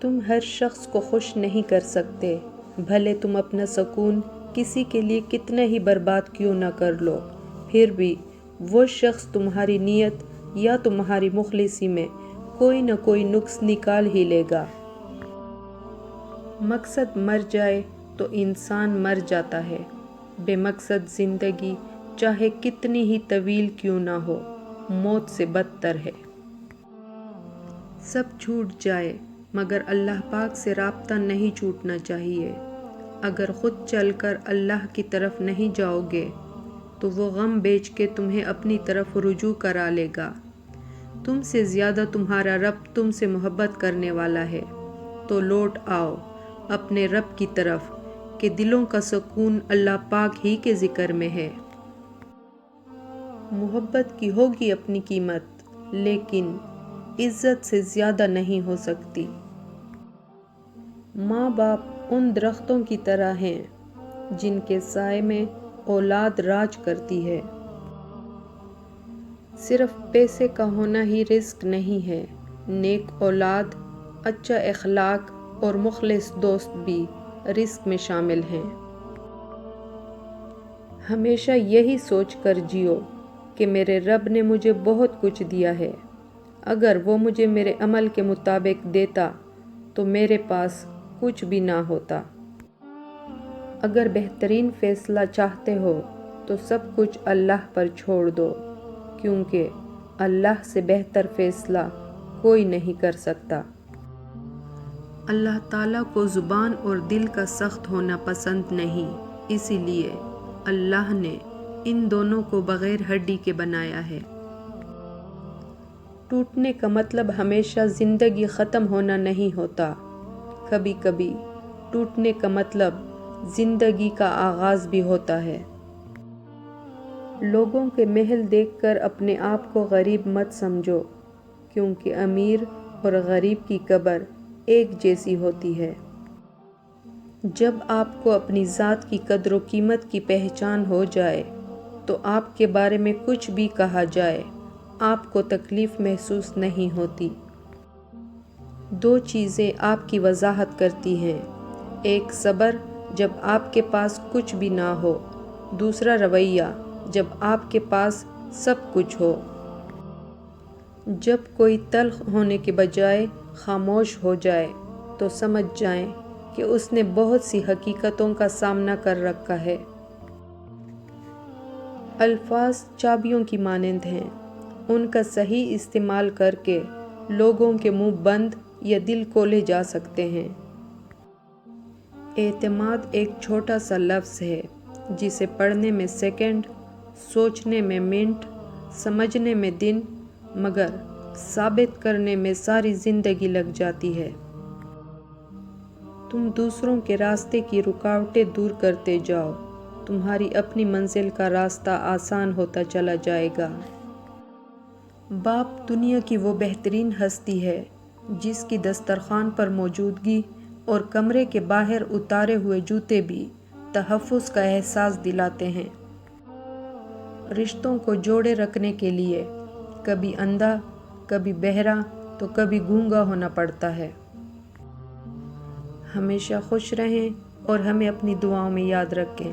تم ہر شخص کو خوش نہیں کر سکتے، بھلے تم اپنا سکون کسی کے لیے کتنا ہی برباد کیوں نہ کر لو، پھر بھی وہ شخص تمہاری نیت یا تمہاری مخلصی میں کوئی نہ کوئی نقص نکال ہی لے گا۔ مقصد مر جائے تو انسان مر جاتا ہے، بے مقصد زندگی چاہے کتنی ہی طویل کیوں نہ ہو، موت سے بدتر ہے۔ سب چھوٹ جائے مگر اللہ پاک سے رابطہ نہیں چھوٹنا چاہیے۔ اگر خود چل کر اللہ کی طرف نہیں جاؤ گے تو وہ غم بیچ کے تمہیں اپنی طرف رجوع کرا لے گا۔ تم سے زیادہ تمہارا رب تم سے محبت کرنے والا ہے، تو لوٹ آؤ اپنے رب کی طرف کہ دلوں کا سکون اللہ پاک ہی کے ذکر میں ہے۔ محبت کی ہوگی اپنی قیمت، لیکن عزت سے زیادہ نہیں ہو سکتی۔ ماں باپ ان درختوں کی طرح ہیں جن کے سائے میں اولاد راج کرتی ہے۔ صرف پیسے کا ہونا ہی رزق نہیں ہے، نیک اولاد، اچھا اخلاق اور مخلص دوست بھی رزق میں شامل ہیں۔ ہمیشہ یہی سوچ کر جیو کہ میرے رب نے مجھے بہت کچھ دیا ہے، اگر وہ مجھے میرے عمل کے مطابق دیتا تو میرے پاس کچھ بھی نہ ہوتا۔ اگر بہترین فیصلہ چاہتے ہو تو سب کچھ اللہ پر چھوڑ دو، کیونکہ اللہ سے بہتر فیصلہ کوئی نہیں کر سکتا۔ اللہ تعالیٰ کو زبان اور دل کا سخت ہونا پسند نہیں، اسی لیے اللہ نے ان دونوں کو بغیر ہڈی کے بنایا ہے۔ ٹوٹنے کا مطلب ہمیشہ زندگی ختم ہونا نہیں ہوتا، کبھی کبھی ٹوٹنے کا مطلب زندگی کا آغاز بھی ہوتا ہے۔ لوگوں کے محل دیکھ کر اپنے آپ کو غریب مت سمجھو، کیونکہ امیر اور غریب کی قبر ایک جیسی ہوتی ہے۔ جب آپ کو اپنی ذات کی قدر و قیمت کی پہچان ہو جائے تو آپ کے بارے میں کچھ بھی کہا جائے آپ کو تکلیف محسوس نہیں ہوتی۔ دو چیزیں آپ کی وضاحت کرتی ہیں، ایک صبر جب آپ کے پاس کچھ بھی نہ ہو، دوسرا رویہ جب آپ کے پاس سب کچھ ہو۔ جب کوئی تلخ ہونے کے بجائے خاموش ہو جائے تو سمجھ جائیں کہ اس نے بہت سی حقیقتوں کا سامنا کر رکھا ہے۔ الفاظ چابیوں کی مانند ہیں، ان کا صحیح استعمال کر کے لوگوں کے منہ بند یا دل کھولے جا سکتے ہیں۔ اعتماد ایک چھوٹا سا لفظ ہے جسے پڑھنے میں سیکنڈ، سوچنے میں منٹ، سمجھنے میں دن، مگر ثابت کرنے میں ساری زندگی لگ جاتی ہے۔ تم دوسروں کے راستے کی رکاوٹیں دور کرتے جاؤ، تمہاری اپنی منزل کا راستہ آسان ہوتا چلا جائے گا۔ باپ دنیا کی وہ بہترین ہستی ہے جس کی دسترخوان پر موجودگی اور کمرے کے باہر اتارے ہوئے جوتے بھی تحفظ کا احساس دلاتے ہیں۔ رشتوں کو جوڑے رکھنے کے لیے کبھی اندھا، کبھی بہرا تو کبھی گونگا ہونا پڑتا ہے۔ ہمیشہ خوش رہیں اور ہمیں اپنی دعاؤں میں یاد رکھیں۔